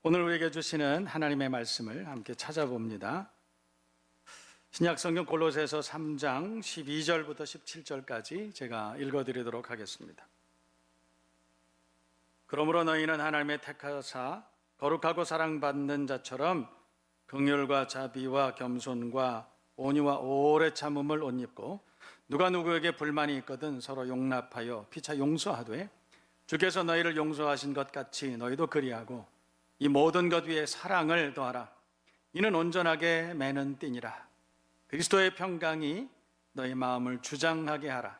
오늘 우리에게 주시는 하나님의 말씀을 함께 찾아봅니다. 신약성경 골로새서 3장 12절부터 17절까지 제가 읽어드리도록 하겠습니다. 그러므로 너희는 하나님의 택하사 거룩하고 사랑받는 자처럼 긍휼과 자비와 겸손과 온유와 오래 참음을 옷 입고 누가 누구에게 불만이 있거든 서로 용납하여 피차 용서하되 주께서 너희를 용서하신 것 같이 너희도 그리하고 이 모든 것 위에 사랑을 더하라. 이는 온전하게 매는 띠니라. 그리스도의 평강이 너희 마음을 주장하게 하라.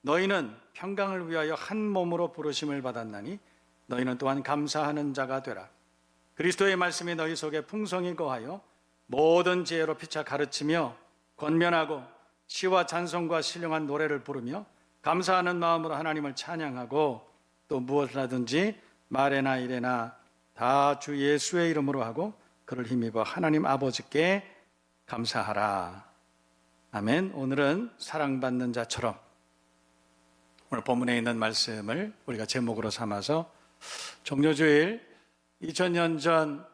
너희는 평강을 위하여 한 몸으로 부르심을 받았나니 너희는 또한 감사하는 자가 되라. 그리스도의 말씀이 너희 속에 풍성히 거하여 모든 지혜로 피차 가르치며 권면하고 시와 찬송과 신령한 노래를 부르며 감사하는 마음으로 하나님을 찬양하고 또 무엇을 하든지 말에나 일에나 다 주 예수의 이름으로 하고 그를 힘입어 하나님 아버지께 감사하라. 아멘. 오늘은 사랑받는 자처럼, 오늘 본문에 있는 말씀을 우리가 제목으로 삼아서 종료주일 2000년 전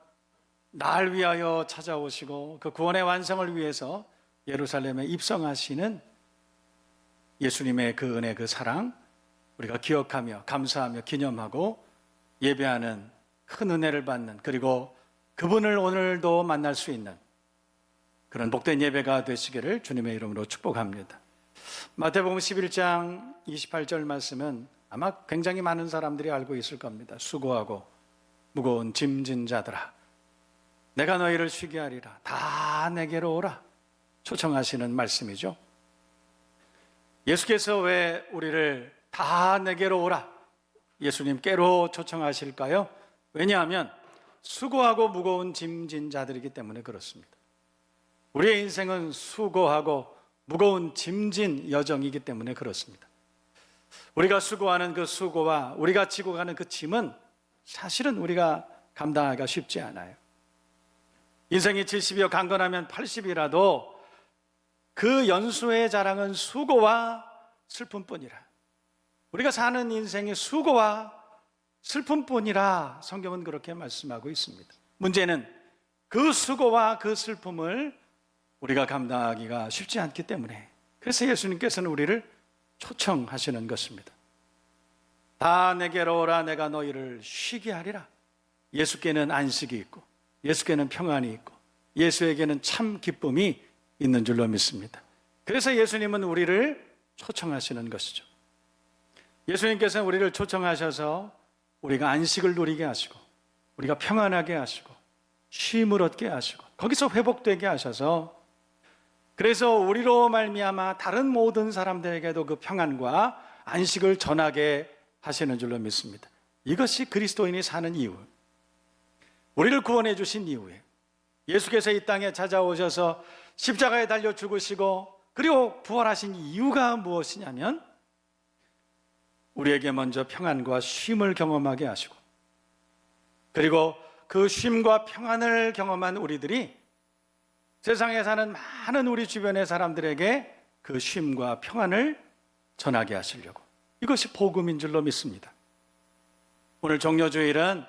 날 위하여 찾아오시고 그 구원의 완성을 위해서 예루살렘에 입성하시는 예수님의 그 은혜, 그 사랑 우리가 기억하며 감사하며 기념하고 예배하는 큰 은혜를 받는, 그리고 그분을 오늘도 만날 수 있는 그런 복된 예배가 되시기를 주님의 이름으로 축복합니다. 마태복음 11장 28절 말씀은 아마 굉장히 많은 사람들이 알고 있을 겁니다. 수고하고 무거운 짐진 자들아 내가 너희를 쉬게 하리라. 다 내게로 오라. 초청하시는 말씀이죠. 예수께서 왜 우리를 다 내게로 오라, 예수님께로 초청하실까요? 왜냐하면 수고하고 무거운 짐진 자들이기 때문에 그렇습니다. 우리의 인생은 수고하고 무거운 짐진 여정이기 때문에 그렇습니다. 우리가 수고하는 그 수고와 우리가 지고 가는 그 짐은 사실은 우리가 감당하기가 쉽지 않아요. 인생이 70이여 강건하면 80이라도 그 연수의 자랑은 수고와 슬픔뿐이라. 우리가 사는 인생이 수고와 슬픔뿐이라 성경은 그렇게 말씀하고 있습니다. 문제는 그 수고와 그 슬픔을 우리가 감당하기가 쉽지 않기 때문에, 그래서 예수님께서는 우리를 초청하시는 것입니다. 다 내게로 오라. 내가 너희를 쉬게 하리라. 예수께는 안식이 있고 예수께는 평안이 있고 예수에게는 참 기쁨이 있는 줄로 믿습니다. 그래서 예수님은 우리를 초청하시는 것이죠. 예수님께서는 우리를 초청하셔서 우리가 안식을 누리게 하시고 우리가 평안하게 하시고 쉼을 얻게 하시고 거기서 회복되게 하셔서, 그래서 우리로 말미암아 다른 모든 사람들에게도 그 평안과 안식을 전하게 하시는 줄로 믿습니다. 이것이 그리스도인이 사는 이유, 우리를 구원해 주신 이유예요. 예수께서 이 땅에 찾아오셔서 십자가에 달려 죽으시고 그리고 부활하신 이유가 무엇이냐면 우리에게 먼저 평안과 쉼을 경험하게 하시고, 그리고 그 쉼과 평안을 경험한 우리들이 세상에 사는 많은 우리 주변의 사람들에게 그 쉼과 평안을 전하게 하시려고, 이것이 복음인 줄로 믿습니다. 오늘 종료주일은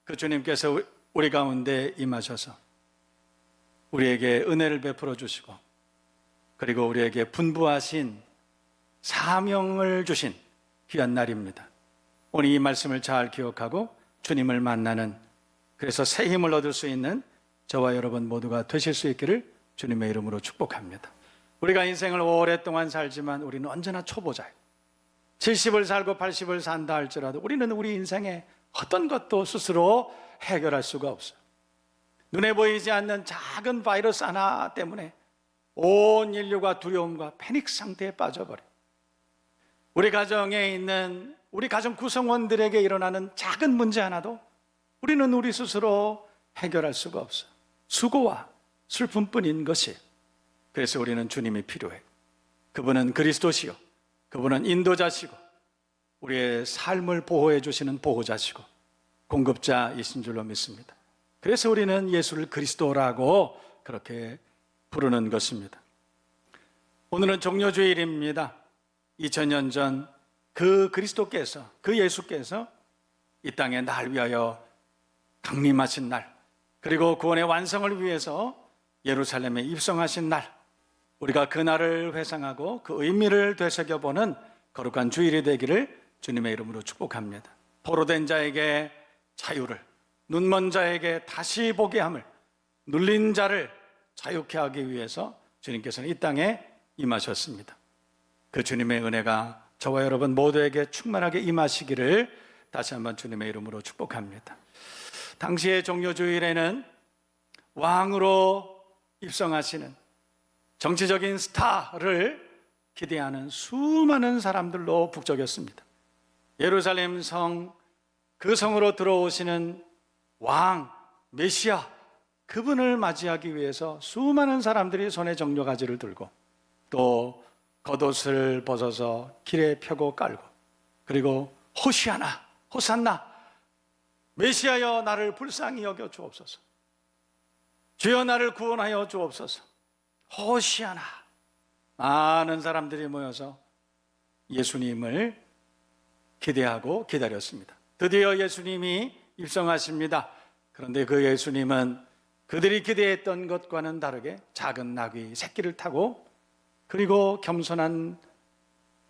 그 주님께서 우리 가운데 임하셔서 우리에게 은혜를 베풀어 주시고 그리고 우리에게 분부하신 사명을 주신 귀한 날입니다. 오늘 이 말씀을 잘 기억하고 주님을 만나는, 그래서 새 힘을 얻을 수 있는 저와 여러분 모두가 되실 수 있기를 주님의 이름으로 축복합니다. 우리가 인생을 오랫동안 살지만 우리는 언제나 초보자예요. 70을 살고 80을 산다 할지라도 우리는 우리 인생에 어떤 것도 스스로 해결할 수가 없어요. 눈에 보이지 않는 작은 바이러스 하나 때문에 온 인류가 두려움과 패닉 상태에 빠져버려요. 우리 가정에 있는 우리 가정 구성원들에게 일어나는 작은 문제 하나도 우리는 우리 스스로 해결할 수가 없어요. 수고와 슬픔뿐인 것이. 그래서 우리는 주님이 필요해요. 그분은 그리스도시요, 그분은 인도자시고 우리의 삶을 보호해 주시는 보호자시고 공급자이신 줄로 믿습니다. 그래서 우리는 예수를 그리스도라고 그렇게 부르는 것입니다. 오늘은 종료주일입니다. 2000년 전 그 그리스도께서, 그 예수께서 이 땅에 날 위하여 강림하신 날, 그리고 구원의 완성을 위해서 예루살렘에 입성하신 날, 우리가 그 날을 회상하고 그 의미를 되새겨보는 거룩한 주일이 되기를 주님의 이름으로 축복합니다. 포로된 자에게 자유를, 눈먼 자에게 다시 보게 함을, 눌린 자를 자유케 하기 위해서 주님께서는 이 땅에 임하셨습니다. 그 주님의 은혜가 저와 여러분 모두에게 충만하게 임하시기를 다시 한번 주님의 이름으로 축복합니다. 당시의 종료주일에는 왕으로 입성하시는 정치적인 스타를 기대하는 수많은 사람들로 북적였습니다. 예루살렘 성, 그 성으로 들어오시는 왕, 메시아, 그분을 맞이하기 위해서 수많은 사람들이 손에 정료가지를 들고 또 겉옷을 벗어서 길에 펴고 깔고, 그리고 호시아나, 호산나, 메시아여 나를 불쌍히 여겨 주옵소서, 주여 나를 구원하여 주옵소서, 호시아나, 많은 사람들이 모여서 예수님을 기대하고 기다렸습니다. 드디어 예수님이 입성하십니다. 그런데 그 예수님은 그들이 기대했던 것과는 다르게 작은 나귀 새끼를 타고, 그리고 겸손한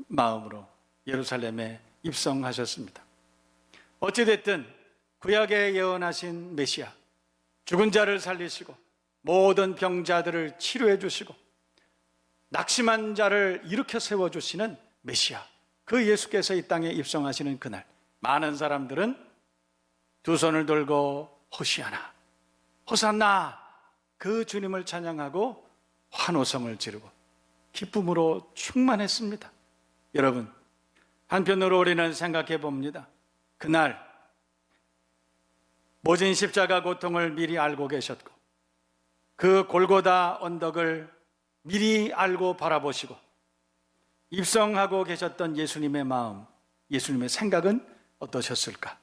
마음으로 예루살렘에 입성하셨습니다. 어찌됐든 구약에 예언하신 메시아, 죽은 자를 살리시고 모든 병자들을 치료해 주시고 낙심한 자를 일으켜 세워주시는 메시아, 그 예수께서 이 땅에 입성하시는 그날, 많은 사람들은 두 손을 들고 호시아나, 호산나, 그 주님을 찬양하고 환호성을 지르고 기쁨으로 충만했습니다. 여러분, 한편으로 우리는 생각해 봅니다. 그날 모진 십자가 고통을 미리 알고 계셨고 그 골고다 언덕을 미리 알고 바라보시고 입성하고 계셨던 예수님의 마음, 예수님의 생각은 어떠셨을까?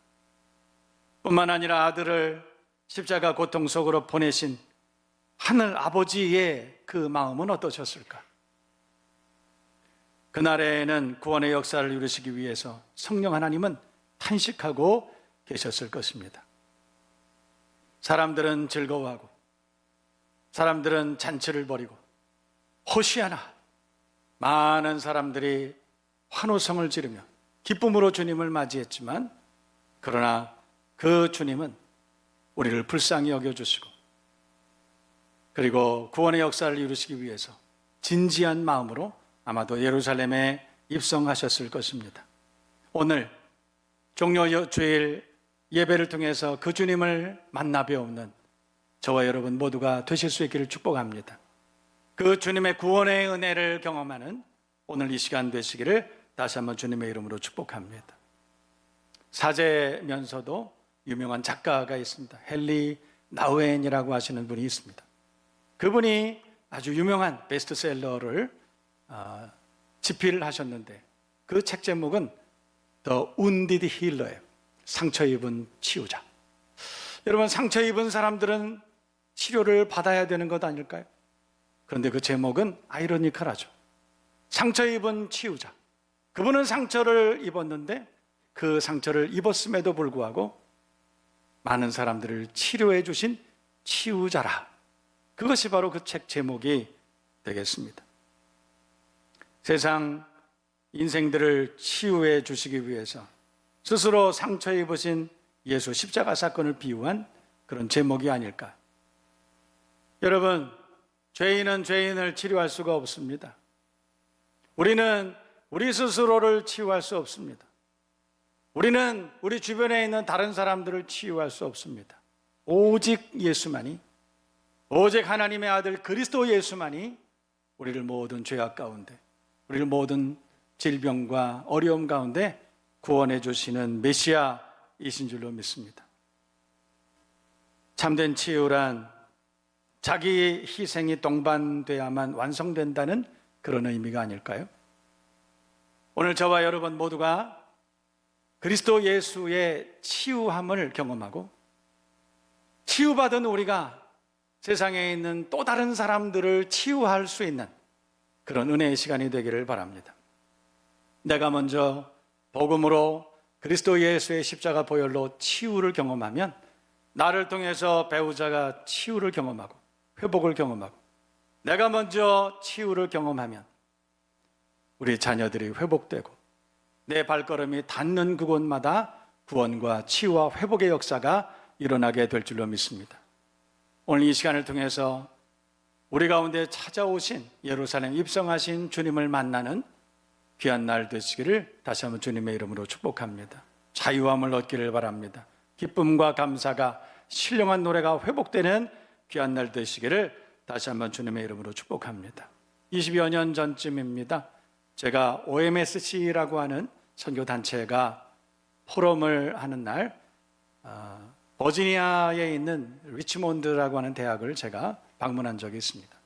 뿐만 아니라 아들을 십자가 고통 속으로 보내신 하늘 아버지의 그 마음은 어떠셨을까? 그날에는 구원의 역사를 이루시기 위해서 성령 하나님은 탄식하고 계셨을 것입니다. 사람들은 즐거워하고 사람들은 잔치를 벌이고 호시아나, 많은 사람들이 환호성을 지르며 기쁨으로 주님을 맞이했지만, 그러나 그 주님은 우리를 불쌍히 여겨주시고 그리고 구원의 역사를 이루시기 위해서 진지한 마음으로 아마도 예루살렘에 입성하셨을 것입니다. 오늘 종료주일 예배를 통해서 그 주님을 만나 배우는 저와 여러분 모두가 되실 수 있기를 축복합니다. 그 주님의 구원의 은혜를 경험하는 오늘 이 시간 되시기를 다시 한번 주님의 이름으로 축복합니다. 사제면서도 유명한 작가가 있습니다. 헨리 나우엔이라고 하시는 분이 있습니다. 그분이 아주 유명한 베스트셀러를 집필을 하셨는데 그 책 제목은 The Wounded Healer예요. 상처 입은 치유자. 여러분, 상처 입은 사람들은 치료를 받아야 되는 것 아닐까요? 그런데 그 제목은 아이러니컬하죠. 상처 입은 치유자. 그분은 상처를 입었는데 그 상처를 입었음에도 불구하고 많은 사람들을 치료해 주신 치유자라. 그것이 바로 그 책 제목이 되겠습니다. 세상 인생들을 치유해 주시기 위해서 스스로 상처 입으신 예수 십자가 사건을 비유한 그런 제목이 아닐까. 여러분, 죄인은 죄인을 치료할 수가 없습니다. 우리는 우리 스스로를 치유할 수 없습니다. 우리는 우리 주변에 있는 다른 사람들을 치유할 수 없습니다. 오직 예수만이, 오직 하나님의 아들 그리스도 예수만이 우리를 모든 죄악 가운데, 우리를 모든 질병과 어려움 가운데 구원해 주시는 메시아이신 줄로 믿습니다. 참된 치유란 자기 희생이 동반돼야만 완성된다는 그런 의미가 아닐까요? 오늘 저와 여러분 모두가 그리스도 예수의 치유함을 경험하고 치유받은 우리가 세상에 있는 또 다른 사람들을 치유할 수 있는 그런 은혜의 시간이 되기를 바랍니다. 내가 먼저 복음으로 그리스도 예수의 십자가 보혈로 치유를 경험하면 나를 통해서 배우자가 치유를 경험하고 회복을 경험하고 내가 먼저 치유를 경험하면 우리 자녀들이 회복되고 내 발걸음이 닿는 그곳마다 구원과 치유와 회복의 역사가 일어나게 될 줄로 믿습니다. 오늘 이 시간을 통해서 우리 가운데 찾아오신 예루살렘 입성하신 주님을 만나는 귀한 날 되시기를 다시 한번 주님의 이름으로 축복합니다. 자유함을 얻기를 바랍니다. 기쁨과 감사가 신령한 노래가 회복되는 귀한 날 되시기를 다시 한번 주님의 이름으로 축복합니다. 20여 년 전쯤입니다. 제가 OMSC라고 하는 선교단체가 포럼을 하는 날 버지니아에 있는 리치몬드라고 하는 대학을 제가 방문한 적이 있습니다.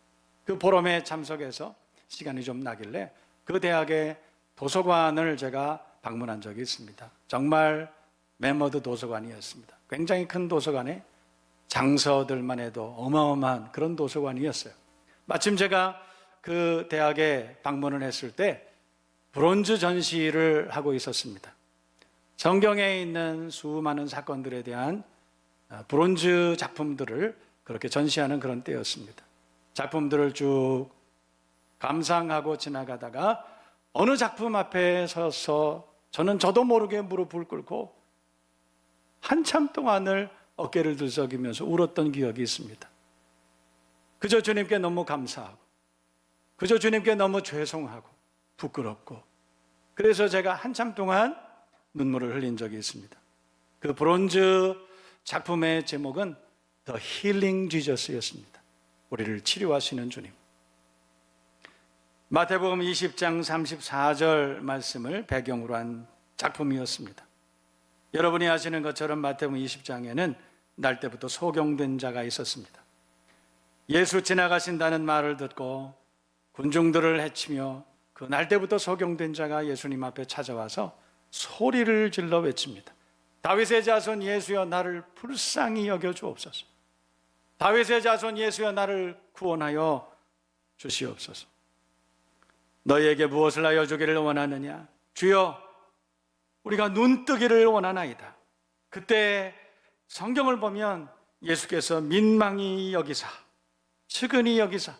그 포럼에 참석해서 시간이 좀 나길래 그 대학의 도서관을 제가 방문한 적이 있습니다. 정말 메머드 도서관이었습니다. 굉장히 큰 도서관에 장서들만 해도 어마어마한 그런 도서관이었어요. 마침 제가 그 대학에 방문을 했을 때 브론즈 전시를 하고 있었습니다. 성경에 있는 수많은 사건들에 대한 브론즈 작품들을 그렇게 전시하는 그런 때였습니다. 작품들을 쭉 감상하고 지나가다가 어느 작품 앞에 서서 저도 모르게 무릎을 꿇고 한참 동안을 어깨를 들썩이면서 울었던 기억이 있습니다. 그저 주님께 너무 감사하고 그저 주님께 너무 죄송하고 부끄럽고 그래서 제가 한참 동안 눈물을 흘린 적이 있습니다. 그 브론즈 작품의 제목은 The Healing Jesus였습니다. 우리를 치료하시는 주님. 마태복음 20장 34절 말씀을 배경으로 한 작품이었습니다. 여러분이 아시는 것처럼 마태복음 20장에는 날 때부터 소경된 자가 있었습니다. 예수 지나가신다는 말을 듣고 군중들을 해치며 그 날 때부터 소경된 자가 예수님 앞에 찾아와서 소리를 질러 외칩니다. 다윗의 자손 예수여 나를 불쌍히 여겨 주옵소서. 다윗의 자손 예수여 나를 구원하여 주시옵소서. 너희에게 무엇을 하여 주기를 원하느냐? 주여 우리가 눈뜨기를 원하나이다. 그때 성경을 보면 예수께서 민망히 여기사 측은히 여기사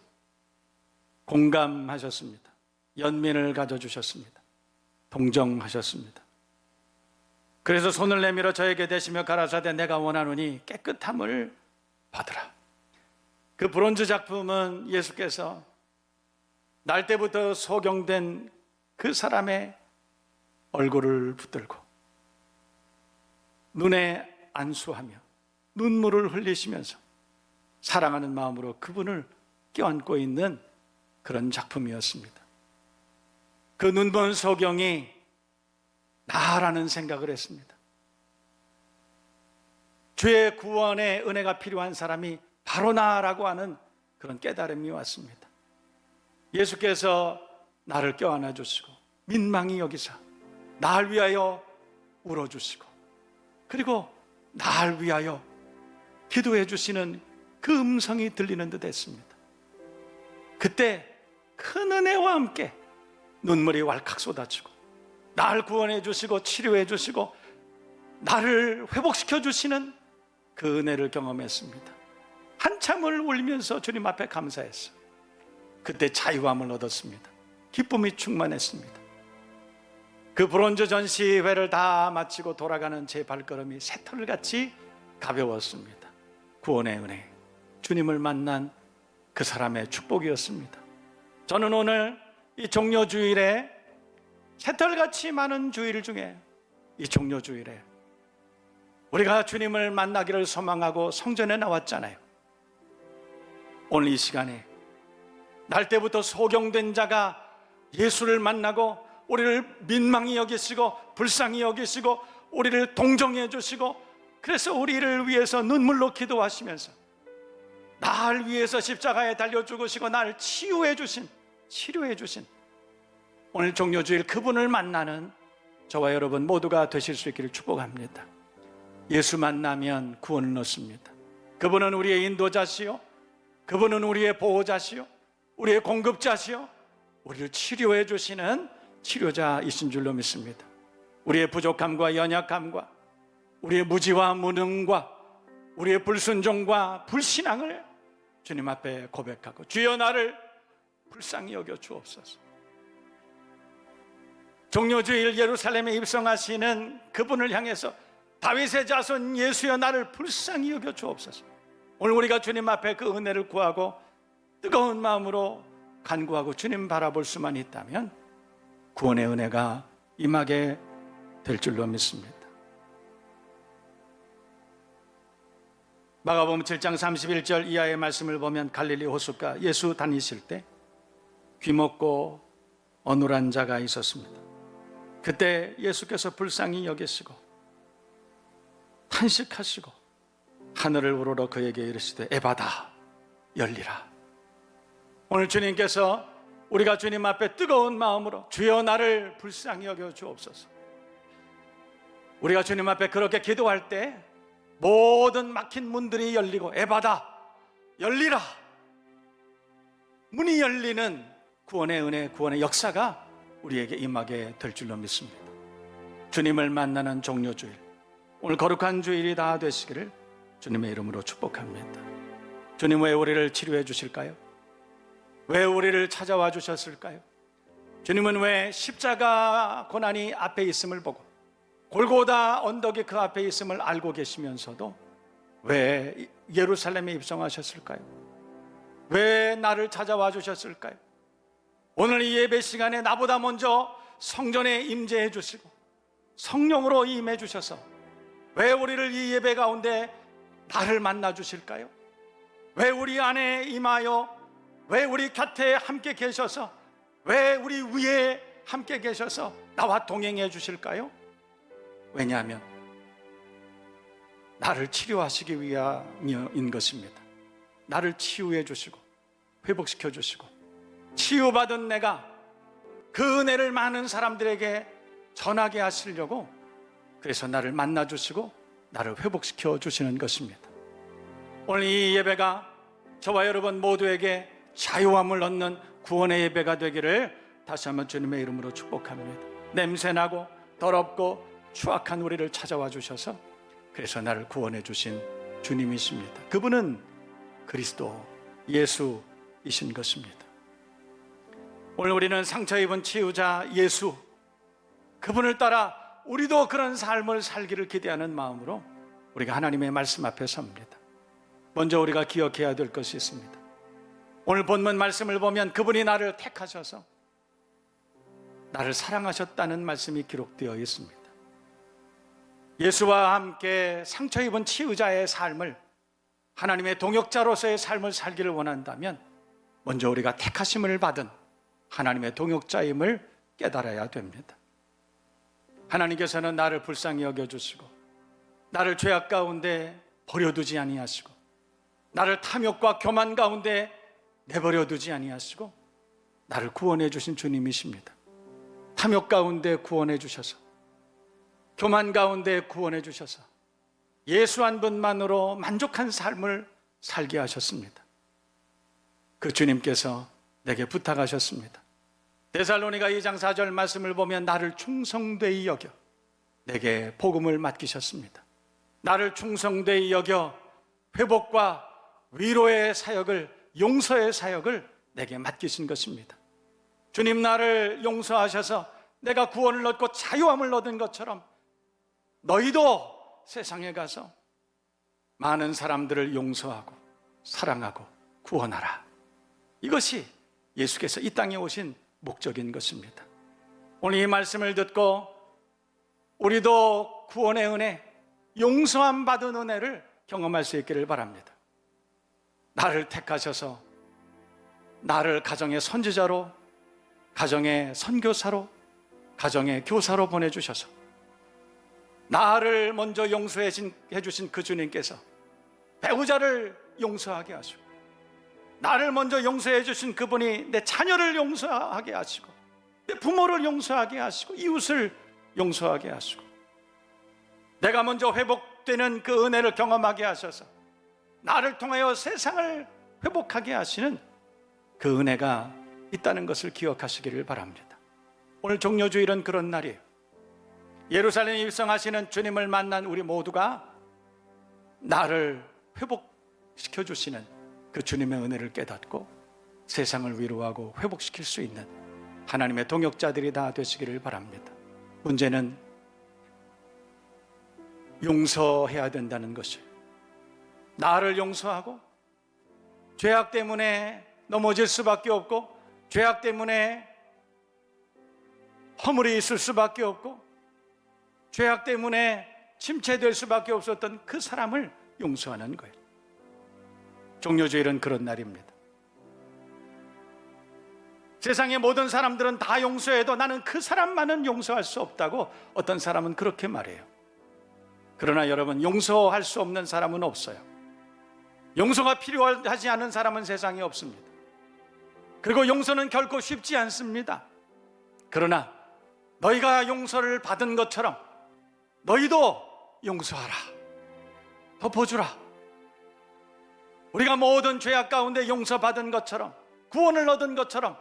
공감하셨습니다. 연민을 가져주셨습니다. 동정하셨습니다. 그래서 손을 내밀어 저에게 대시며 가라사대 내가 원하노니 깨끗함을 받으라. 그 브론즈 작품은 예수께서 날 때부터 소경된 그 사람의 얼굴을 붙들고 눈에 안수하며 눈물을 흘리시면서 사랑하는 마음으로 그분을 껴안고 있는 그런 작품이었습니다. 그 눈먼 소경이 나라는 생각을 했습니다. 주의 구원의 은혜가 필요한 사람이 바로 나라고 하는 그런 깨달음이 왔습니다. 예수께서 나를 껴안아 주시고 민망히 여기사 나를 위하여 울어주시고 그리고 나를 위하여 기도해 주시는 그 음성이 들리는 듯 했습니다. 그때 큰 은혜와 함께 눈물이 왈칵 쏟아지고 나를 구원해 주시고 치료해 주시고 나를 회복시켜 주시는 그 은혜를 경험했습니다. 한참을 울면서 주님 앞에 감사했어요. 그때 자유함을 얻었습니다. 기쁨이 충만했습니다. 그 브론즈 전시회를 다 마치고 돌아가는 제 발걸음이 새털같이 가벼웠습니다. 구원의 은혜, 주님을 만난 그 사람의 축복이었습니다. 저는 오늘 이 종료주일에 새털같이 많은 주일 중에 이 종료주일에 우리가 주님을 만나기를 소망하고 성전에 나왔잖아요. 오늘 이 시간에 날 때부터 소경된 자가 예수를 만나고 우리를 민망히 여기시고 불쌍히 여기시고 우리를 동정해 주시고 그래서 우리를 위해서 눈물로 기도하시면서 나를 위해서 십자가에 달려 죽으시고 나를 치유해 주신 치료해 주신 오늘 종료주일 그분을 만나는 저와 여러분 모두가 되실 수 있기를 축복합니다. 예수 만나면 구원을 얻습니다. 그분은 우리의 인도자시요 그분은 우리의 보호자시요 우리의 공급자시요 우리를 치료해 주시는 치료자이신 줄로 믿습니다. 우리의 부족함과 연약함과 우리의 무지와 무능과 우리의 불순종과 불신앙을 주님 앞에 고백하고 주여 나를 불쌍히 여겨 주옵소서. 종료주일 예루살렘에 입성하시는 그분을 향해서 다윗의 자손 예수여 나를 불쌍히 여겨 주옵소서. 오늘 우리가 주님 앞에 그 은혜를 구하고 뜨거운 마음으로 간구하고 주님 바라볼 수만 있다면 구원의 은혜가 임하게 될 줄로 믿습니다. 마가복음 7장 31절 이하의 말씀을 보면 갈릴리 호숫가 예수 다니실 때 귀먹고 어눌한 자가 있었습니다. 그때 예수께서 불쌍히 여기시고 탄식하시고 하늘을 우러러 그에게 이르시되 에바다 열리라. 오늘 주님께서 우리가 주님 앞에 뜨거운 마음으로 주여 나를 불쌍히 여겨 주옵소서. 우리가 주님 앞에 그렇게 기도할 때 모든 막힌 문들이 열리고 에바다 열리라, 문이 열리는 구원의 은혜, 구원의 역사가 우리에게 임하게 될 줄로 믿습니다. 주님을 만나는 종료주일, 오늘 거룩한 주일이 다 되시기를 주님의 이름으로 축복합니다. 주님 왜 우리를 치료해 주실까요? 왜 우리를 찾아와 주셨을까요? 주님은 왜 십자가 고난이 앞에 있음을 보고 골고다 언덕이 그 앞에 있음을 알고 계시면서도 왜 예루살렘에 입성하셨을까요? 왜 나를 찾아와 주셨을까요? 오늘 이 예배 시간에 나보다 먼저 성전에 임재해 주시고 성령으로 임해 주셔서 왜 우리를 이 예배 가운데 나를 만나 주실까요? 왜 우리 안에 임하여 왜 우리 곁에 함께 계셔서 왜 우리 위에 함께 계셔서 나와 동행해 주실까요? 왜냐하면 나를 치료하시기 위함인 것입니다. 나를 치유해 주시고 회복시켜 주시고 치유받은 내가 그 은혜를 많은 사람들에게 전하게 하시려고 그래서 나를 만나 주시고 나를 회복시켜 주시는 것입니다. 오늘 이 예배가 저와 여러분 모두에게 자유함을 얻는 구원의 예배가 되기를 다시 한번 주님의 이름으로 축복합니다. 냄새나고 더럽고 추악한 우리를 찾아와 주셔서 그래서 나를 구원해 주신 주님이십니다. 그분은 그리스도 예수이신 것입니다. 오늘 우리는 상처 입은 치유자 예수, 그분을 따라 우리도 그런 삶을 살기를 기대하는 마음으로 우리가 하나님의 말씀 앞에 섭니다. 먼저 우리가 기억해야 될 것이 있습니다. 오늘 본문 말씀을 보면 그분이 나를 택하셔서 나를 사랑하셨다는 말씀이 기록되어 있습니다. 예수와 함께 상처 입은 치유자의 삶을, 하나님의 동역자로서의 삶을 살기를 원한다면 먼저 우리가 택하심을 받은 하나님의 동역자임을 깨달아야 됩니다. 하나님께서는 나를 불쌍히 여겨주시고 나를 죄악 가운데 버려두지 아니하시고 나를 탐욕과 교만 가운데 내버려두지 아니하시고 나를 구원해 주신 주님이십니다. 탐욕 가운데 구원해 주셔서 교만 가운데 구원해 주셔서 예수 한 분만으로 만족한 삶을 살게 하셨습니다. 그 주님께서 내게 부탁하셨습니다. 데살로니가 2장 4절 말씀을 보면 나를 충성되이 여겨 내게 복음을 맡기셨습니다. 나를 충성되이 여겨 회복과 위로의 사역을, 용서의 사역을 내게 맡기신 것입니다. 주님 나를 용서하셔서 내가 구원을 얻고 자유함을 얻은 것처럼 너희도 세상에 가서 많은 사람들을 용서하고 사랑하고 구원하라. 이것이 예수께서 이 땅에 오신 목적인 것입니다. 오늘 이 말씀을 듣고 우리도 구원의 은혜, 용서함 받은 은혜를 경험할 수 있기를 바랍니다. 나를 택하셔서 나를 가정의 선지자로, 가정의 선교사로, 가정의 교사로 보내주셔서 나를 먼저 용서해 주신 그 주님께서 배우자를 용서하게 하시고 나를 먼저 용서해 주신 그분이 내 자녀를 용서하게 하시고 내 부모를 용서하게 하시고 이웃을 용서하게 하시고 내가 먼저 회복되는 그 은혜를 경험하게 하셔서 나를 통하여 세상을 회복하게 하시는 그 은혜가 있다는 것을 기억하시기를 바랍니다. 오늘 종료주일은 그런 날이에요. 예루살렘에 입성하시는 주님을 만난 우리 모두가 나를 회복시켜 주시는 그 주님의 은혜를 깨닫고 세상을 위로하고 회복시킬 수 있는 하나님의 동역자들이 다 되시기를 바랍니다. 문제는 용서해야 된다는 것이에요. 나를 용서하고 죄악 때문에 넘어질 수밖에 없고 죄악 때문에 허물이 있을 수밖에 없고 죄악 때문에 침체될 수밖에 없었던 그 사람을 용서하는 거예요. 종료주일은 그런 날입니다. 세상의 모든 사람들은 다 용서해도 나는 그 사람만은 용서할 수 없다고 어떤 사람은 그렇게 말해요. 그러나 여러분, 용서할 수 없는 사람은 없어요. 용서가 필요하지 않은 사람은 세상에 없습니다. 그리고 용서는 결코 쉽지 않습니다. 그러나 너희가 용서를 받은 것처럼 너희도 용서하라, 덮어주라. 우리가 모든 죄악 가운데 용서받은 것처럼, 구원을 얻은 것처럼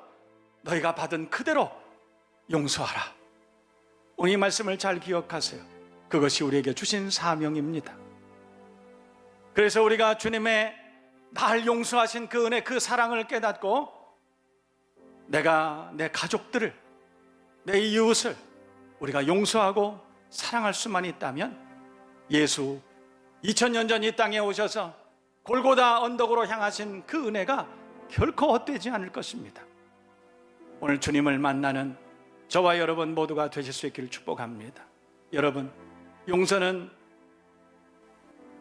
너희가 받은 그대로 용서하라. 오늘 이 말씀을 잘 기억하세요. 그것이 우리에게 주신 사명입니다. 그래서 우리가 주님의 날 용서하신 그 은혜, 그 사랑을 깨닫고 내가 내 가족들을, 내 이웃을 우리가 용서하고 사랑할 수만 있다면 예수 2000년 전 이 땅에 오셔서 골고다 언덕으로 향하신 그 은혜가 결코 헛되지 않을 것입니다. 오늘 주님을 만나는 저와 여러분 모두가 되실 수 있기를 축복합니다. 여러분, 용서는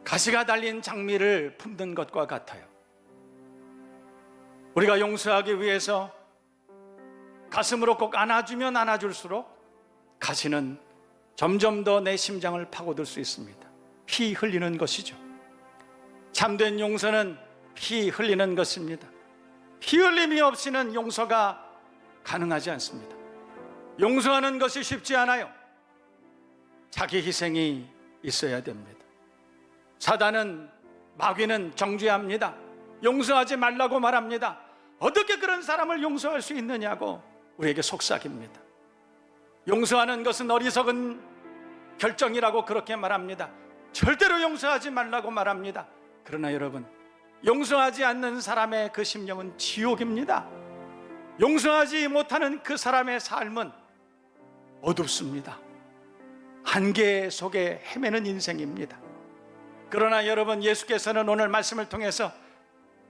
가시가 달린 장미를 품는 것과 같아요. 우리가 용서하기 위해서 가슴으로 꼭 안아주면 안아줄수록 가시는 점점 더 내 심장을 파고들 수 있습니다. 피 흘리는 것이죠. 참된 용서는 피 흘리는 것입니다. 피 흘림이 없이는 용서가 가능하지 않습니다. 용서하는 것이 쉽지 않아요. 자기 희생이 있어야 됩니다. 사단은, 마귀는 정죄합니다. 용서하지 말라고 말합니다. 어떻게 그런 사람을 용서할 수 있느냐고 우리에게 속삭입니다. 용서하는 것은 어리석은 결정이라고 그렇게 말합니다. 절대로 용서하지 말라고 말합니다. 그러나 여러분, 용서하지 않는 사람의 그 심령은 지옥입니다. 용서하지 못하는 그 사람의 삶은 어둡습니다. 한계 속에 헤매는 인생입니다. 그러나 여러분, 예수께서는 오늘 말씀을 통해서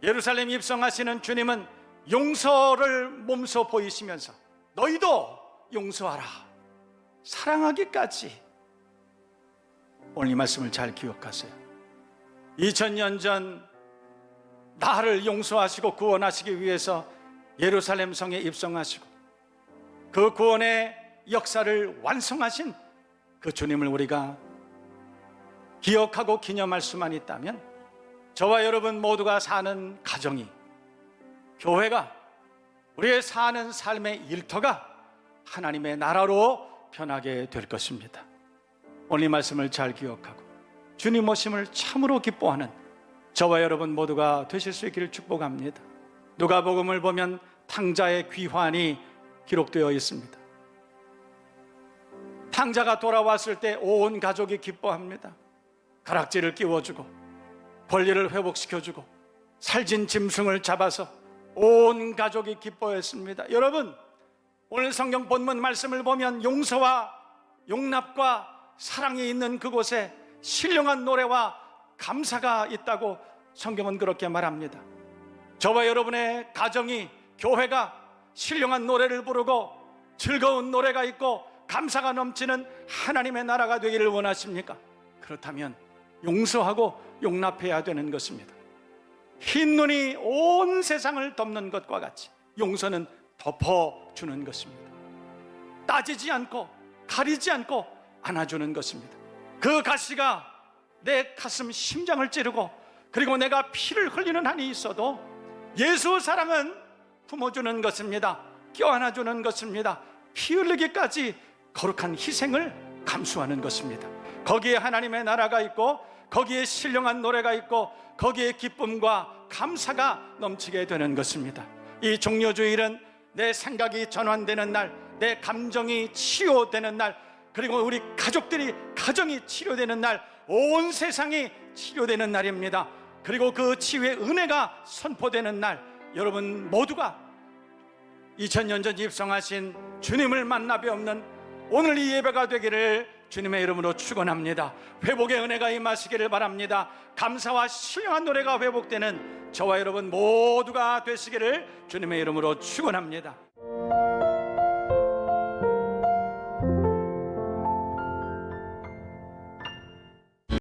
예루살렘 입성하시는 주님은 용서를 몸소 보이시면서 너희도 용서하라, 사랑하기까지. 오늘 이 말씀을 잘 기억하세요. 2000년 전 나를 용서하시고 구원하시기 위해서 예루살렘 성에 입성하시고 그 구원의 역사를 완성하신 그 주님을 우리가 기억하고 기념할 수만 있다면 저와 여러분 모두가 사는 가정이, 교회가, 우리의 사는 삶의 일터가 하나님의 나라로 변하게 될 것입니다. 오늘 이 말씀을 잘 기억하고 주님 오심을 참으로 기뻐하는 저와 여러분 모두가 되실 수 있기를 축복합니다. 누가복음을 보면 탕자의 귀환이 기록되어 있습니다. 탕자가 돌아왔을 때 온 가족이 기뻐합니다. 가락지를 끼워주고 권리를 회복시켜주고 살진 짐승을 잡아서 온 가족이 기뻐했습니다. 여러분, 오늘 성경 본문 말씀을 보면 용서와 용납과 사랑이 있는 그곳에 신령한 노래와 감사가 있다고 성경은 그렇게 말합니다. 저와 여러분의 가정이, 교회가 신령한 노래를 부르고 즐거운 노래가 있고 감사가 넘치는 하나님의 나라가 되기를 원하십니까? 그렇다면 용서하고 용납해야 되는 것입니다. 흰 눈이 온 세상을 덮는 것과 같이 용서는 덮어주는 것입니다. 따지지 않고 가리지 않고 안아주는 것입니다. 그 가시가 내 가슴 심장을 찌르고 그리고 내가 피를 흘리는 한이 있어도 예수 사랑은 품어주는 것입니다. 껴안아주는 것입니다. 피 흘리기까지 거룩한 희생을 감수하는 것입니다. 거기에 하나님의 나라가 있고 거기에 신령한 노래가 있고 거기에 기쁨과 감사가 넘치게 되는 것입니다. 이 종료주일은 내 생각이 전환되는 날, 내 감정이 치유되는 날, 그리고 우리 가족들이 가정이 치료되는 날, 온 세상이 치료되는 날입니다. 그리고 그 치유의 은혜가 선포되는 날, 여러분 모두가 2000년 전 입성하신 주님을 만나 뵙는 오늘 이 예배가 되기를 주님의 이름으로 축원합니다. 회복의 은혜가 임하시기를 바랍니다. 감사와 신령한 노래가 회복되는 저와 여러분 모두가 되시기를 주님의 이름으로 축원합니다.